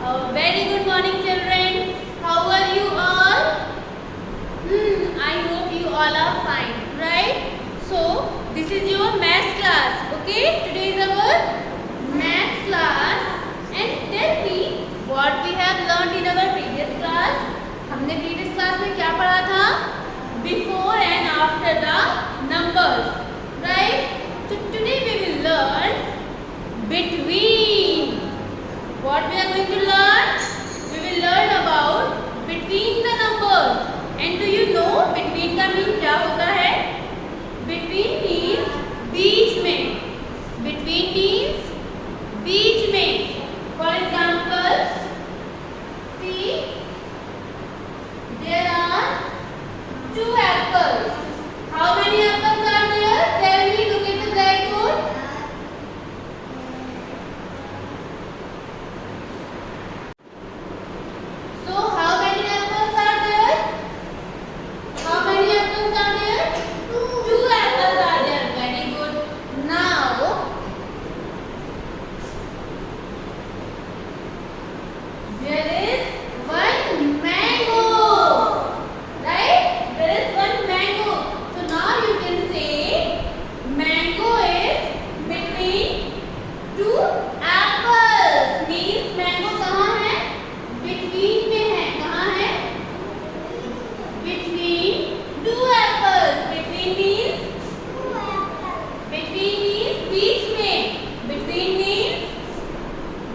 Very good morning, children. How are you all? I hope you all are fine, right? So, this is your math class, okay? Today is our math class. And tell me what we have learned in our previous class. हमने previous class में क्या पढ़ा था? Before and after the numbers, right? So, today we will learn between. What we are going to learn? We will learn about between the numbers. And do you know between का mean क्या होता है? Between means बीच में. Between means बीच में. For example, see, there are two apples. How many apples are there? Tell me. Look at the blackboard.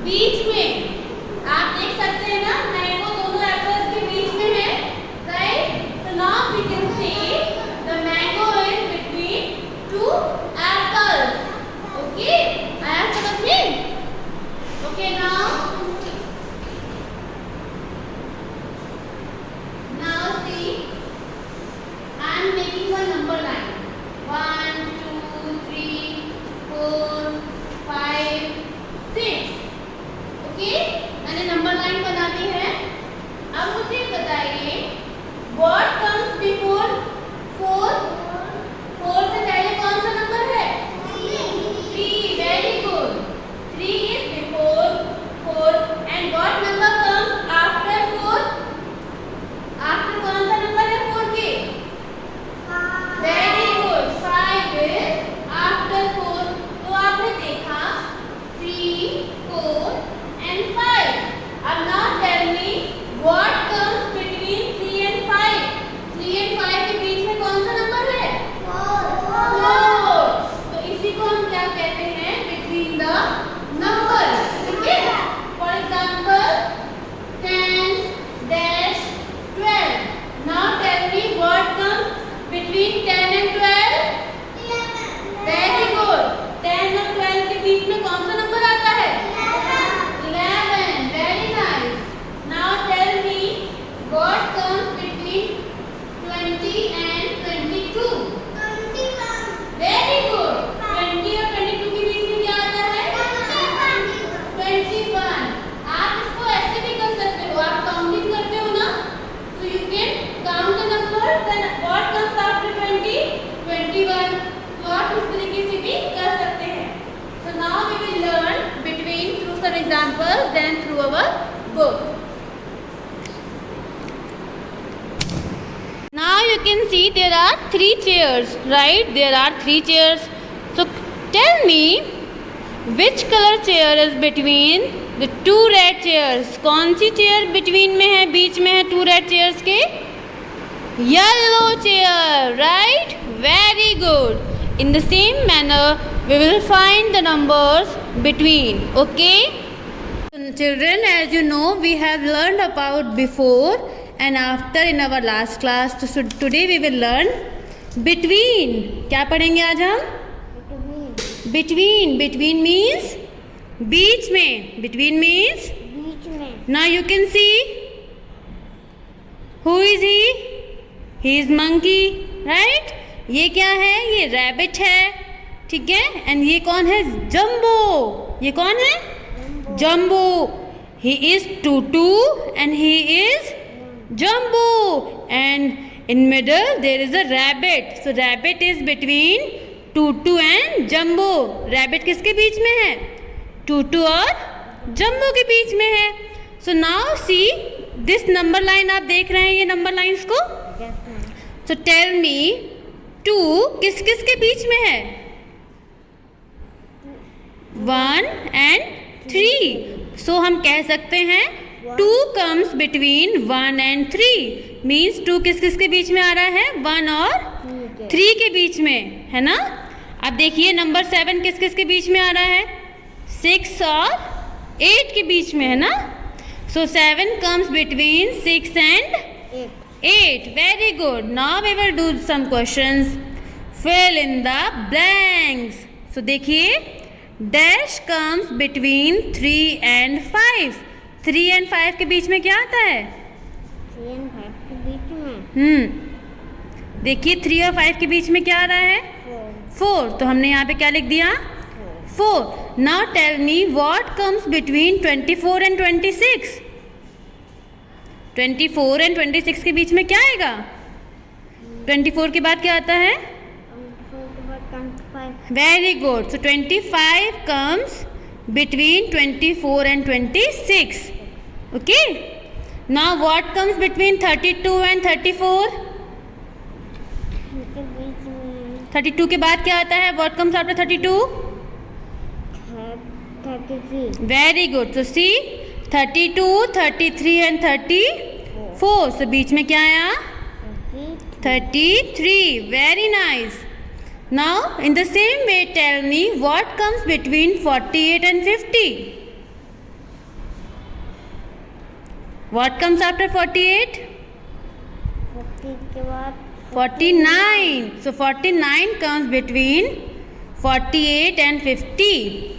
बीच में आप देख सकते हैं ना, मैंगो दोनों एप्पल्स के बीच में है, right? So now we can say the mango is between two apples. Okay, आया समझ में? Okay, now see, I am making a number line. 1 2 3 4 5 6. Okay, मैंने नंबर लाइन बना दी है. अब मुझे बताइए व्हाट कम्स बिफोर 4. 4 से पहले कौन सा नंबर है? 3. Very good. 3 is before 4. And what number comes after 4? After कौन सा नंबर है 4 के? Very good. 5 is after 4. तो आपने देखा 3 4 and 5. अब now tell me what comes between 3 and 5. 3 and 5 के बीच में कौन सा नंबर है? 4. तो इसी को हम क्या कहते हैं? Between the numbers. ठीक है? For example, 10 dash 12. Now tell me what comes between 10 and 12? 11. Very good. 10 और 12 के बीच में कौन सा नंबर आता है? 11. Very nice. Now tell me what comes between 20 and 22? 21. Very good. 20 और 22 के बीच में क्या आता है? 21. आप इसको ऐसे भी कर सकते हो. आप काउंटिंग करते हो ना, so you can count the numbers. Then what comes after 20? 21. तो आप इस तरीके से भी कर सकते हैं. So now we will learn between through some examples, then through our book. Now you can see there are 3 chairs, right? There are 3 chairs. So tell me which color chair is between the 2 red chairs? कौन सी chair between में है, बीच में है 2 red chairs के? Yellow chair, right? Very good. In the same manner, we will find the numbers between. Okay? Children, as you know, we have learned about before and after in our last class. So today we will learn between. क्या पढ़ेंगे आज हम? Between. Between means बीच में. Between means बीच में. Now you can see who is he? He is monkey, right? ये क्या है? ये रैबिट है, ठीक है? एंड ये कौन है? जंबो. ये कौन है? Jumbo. He is Tutu and he is Jumbo. And in middle there is a rabbit. So rabbit is between Tutu and Jumbo. Rabbit किसके बीच में है? टूटू और जंबो के बीच में है. So now see this number line, आप देख रहे हैं ये नंबर लाइन्स को. सो टेल मी 2 किस किस के बीच में है? 1 and 3. सो हम कह सकते हैं 2 comes between 1 and 3. मीन्स 2 किस किस के बीच में आ रहा है? 1 और 3 के बीच में, है ना. अब देखिए नंबर 7 किस किस के बीच में आ रहा है? 6 और 8 के बीच में, है ना. सो 7 comes between 6 and 8. Very good. Now we will do some questions. Fill in the blanks. So देखिए dash comes between 3 and 5. 3 and 5 के बीच में क्या आता है? 3 and 5 के बीच में देखिए 3 और 5 के बीच में क्या आ रहा है? 4. तो हमने यहाँ पे क्या लिख दिया? 4. Now tell me what comes between 24 and 26. 24 and 26 के बीच में क्या आएगा? 24 के बाद क्या आता है? 24 के बाद 25. Very good. So 25 comes between 24 and 26. Okay. Now what comes between 32 and 34? इनके बीच में 32 के बाद क्या आता है? What comes after 32? 33. Very good. So see 32, 33 and 34. So बीच में क्या आया? 33. Very nice. Now in the same way tell me what comes between 48 and 50. What comes after 48? 40 के बाद 49. So 49 comes between 48 and 50.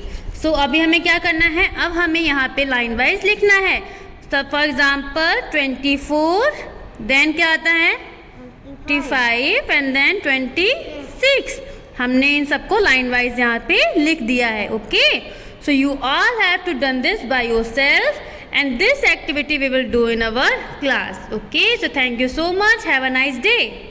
So अभी हमें क्या करना है? अब हमें यहाँ पे लाइन वाइज लिखना है. So for example 24, then क्या आता है? 25 and then 26. हमने इन सबको लाइन वाइज यहाँ पे लिख दिया है. Okay. So you all have to done this by yourself and this activity we will do in our class. Okay. So thank you so much. Have a nice day.